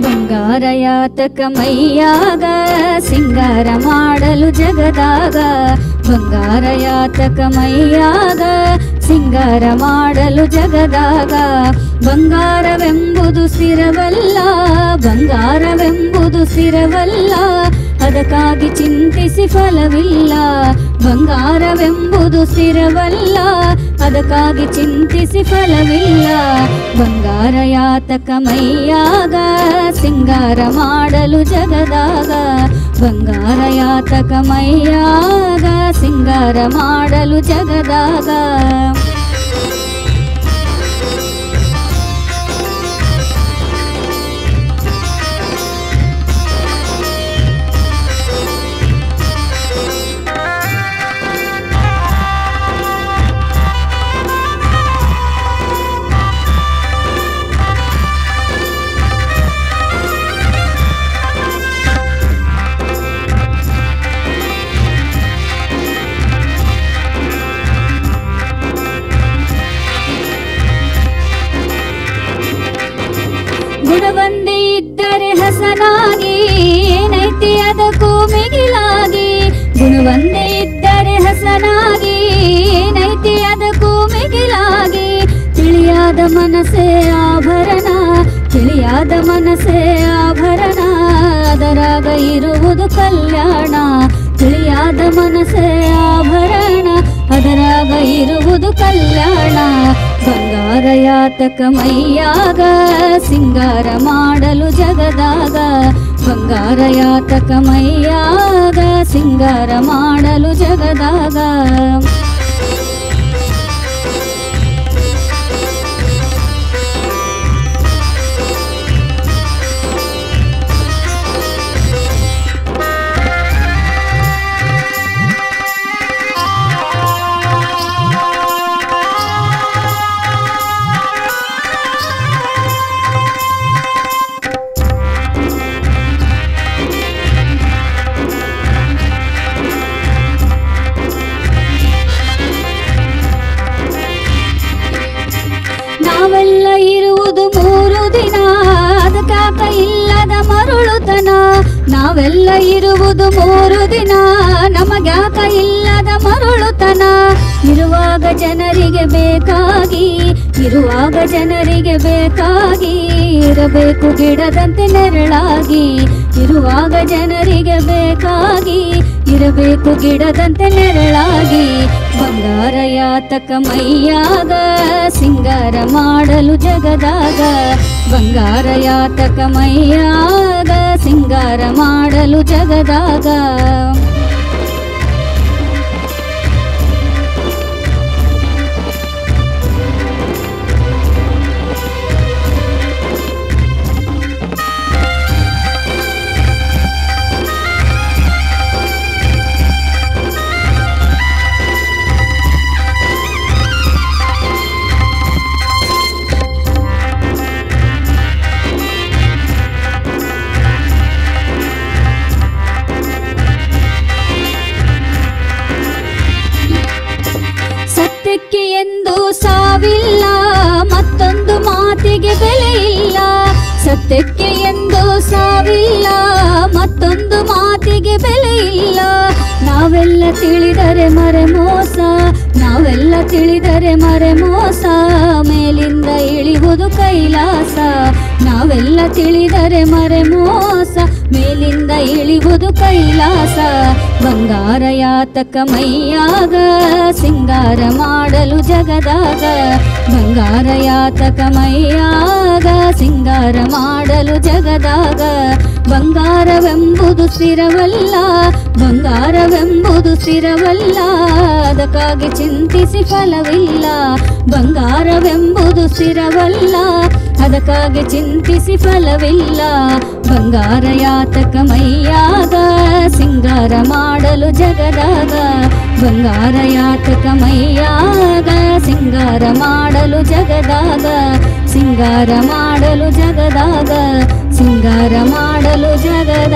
ಬಂಗಾರ ಯಾತಕ ಮೈಯಾಗ ಸಿಂಗಾರ ಮಾಡಲು ಜಗದಾಗ ಬಂಗಾರ ಯಾತಕ ಮೈಯಾಗ ಸಿಂಗಾರ ಮಾಡಲು ಜಗದಾಗ ಬಂಗಾರವೆಂಬುದು ಸ್ಥಿರವಲ್ಲ ಬಂಗಾರವೆಂಬುದು ಸ್ಥಿರವಲ್ಲ ಅದಕ್ಕಾಗಿ ಚಿಂತಿಸಿ ಫಲವಿಲ್ಲ ಬಂಗಾರವೆಂಬುದು ಸ್ಥಿರವಲ್ಲ ಅದಕ್ಕಾಗಿ ಚಿಂತಿಸಿ ಫಲವಿಲ್ಲ ಬಂಗಾರ ಯಾತಕ ಮೈಯಾಗ ಸಿಂಗಾರ ಮಾಡಲು ಜಗದಾಗ ಬಂಗಾರ ಯಾತಕ ಮೈಯಾಗ ಸಿಂಗಾರ ಮಾಡಲು ಜಗದಾಗ ಗುಣವಂದೇ ಇದ್ದರೆ ಹಸನಾಗಿ ಏನೈತಿ ಅದಕ್ಕೂ ಮಿಗಿಲಾಗಿ ಗುಣವಂದೇ ಇದ್ದರೆ ಹಸನಾಗಿ ಏನೈತಿ ಅದಕ್ಕೂ ಮಿಗಿಲಾಗಿ ತಿಳಿಯಾದ ಮನಸ್ಸೇ ಆಭರಣ ತಿಳಿಯಾದ ಮನಸ್ಸೇ ಆಭರಣ ಅದರಾಗ ಇರುವುದು ಕಲ್ಯಾಣ ತಿಳಿಯಾದ ಮನಸ್ಸೇ ಆಭರಣ ಅದರಾಗ ಇರುವುದು ಕಲ್ಯಾಣ ಬಂಗಾರ ಯಾತಕ ಮೈಯಾಗ ಸಿಂಗಾರ ಮಾಡಲು ಜಗದಾಗ ಬಂಗಾರ ಯಾತಕ ಮೈಯಾಗ ಸಿಂಗಾರ ಮಾಡಲು ಜಗದಾಗ ನಾವೆಲ್ಲ ಇರುವುದು 3 ದಿನ ಅದಕ್ಕಾಕ ಇಲ್ಲದ ಮರುಳುತನ ನಾವೆಲ್ಲ ಇರುವುದು 3 ದಿನ ನಮಗ್ಯಾಕ ಇಲ್ಲದ ಮರುಳುತನ ಇರುವಾಗ ಜನರಿಗೆ ಬೇಕಾಗಿ ಇರುವಾಗ ಜನರಿಗೆ ಬೇಕಾಗಿ ಇರಬೇಕು ಗಿಡದಂತೆ ನೆರಳಾಗಿ ಇರುವಾಗ ಜನರಿಗೆ ಬೇಕಾಗಿ ಇರಬೇಕು ಗಿಡದಂತೆ ನೆರಳಾಗಿ ಬಂಗಾರ ಯಾತಕ ಮೈಯಾಗ ಸಿಂಗಾರ ಮಾಡಲು ಜಗದಾಗ ಬಂಗಾರ ಯಾತಕ ಮೈಯಾಗ ಸಿಂಗಾರ ಮಾಡಲು ಜಗದಾಗ ಸತ್ಯಕ್ಕೆ ಎಂದು ಸಾವಿಲ್ಲ ಮತ್ತೊಂದು ಮಾತಿಗೆ ಬೆಲೆ ಇಲ್ಲ ಸತ್ಯಕ್ಕೆ ಎಂದು ಸಾವಿಲ್ಲ ಮತ್ತೊಂದು ಮಾತಿಗೆ ಬೆಲೆ ಇಲ್ಲ ನಾವೆಲ್ಲ ತಿಳಿದರೆ ಮರೆ ಮೋಸ ನಾವೆಲ್ಲ ತಿಳಿದರೆ ಮರೆ ಮೋಸ ಮೇಲಿಂದ ಇಳಿಯುವುದು ಕೈಲಾಸ ನಾವೆಲ್ಲ ತಿಳಿದರೆ ಮರೆ ಮೋಸ ಮೇಲಿಂದ ಇಳಿಯುವುದು ಕೈಲಾಸ ಬಂಗಾರ ಯಾತಕ ಮೈಯಾಗ ಸಿಂಗಾರ ಮಾಡಲು ಜಗದಾಗ ಬಂಗಾರ ಯಾತಕ ಮೈಯಾಗ ಸಿಂಗಾರ ಮಾಡಲು ಜಗದಾಗ ಬಂಗಾರವೆಂಬುದು ಸ್ಥಿರವಲ್ಲ ಬಂಗಾರವೆಂಬುದು ಸ್ಥಿರವಲ್ಲ ಅದಕ್ಕಾಗಿ ಚಿಂತಿಸಿ ಫಲವಿಲ್ಲ ಬಂಗಾರವೆಂಬುದು ಸ್ಥಿರವಲ್ಲ ಅದಕ್ಕಾಗಿ ಚಿಂತಿಸಿ ಫಲವಿಲ್ಲ ಬಂಗಾರ ಯಾತಕ ಮೈಯಾಗ ಸಿಂಗಾರ ಮಾಡಲು ಜಗದಾಗ ಬಂಗಾರ ಯಾತಕ ಮೈಯಾಗ ಸಿಂಗಾರ ಮಾಡಲು ಜಗದಾಗ ಸಿಂಗಾರ ಮಾಡಲು ಜಗದಾಗ ಸಿಂಗಾರ ಮಾಡಲು ಜಗದಾಗ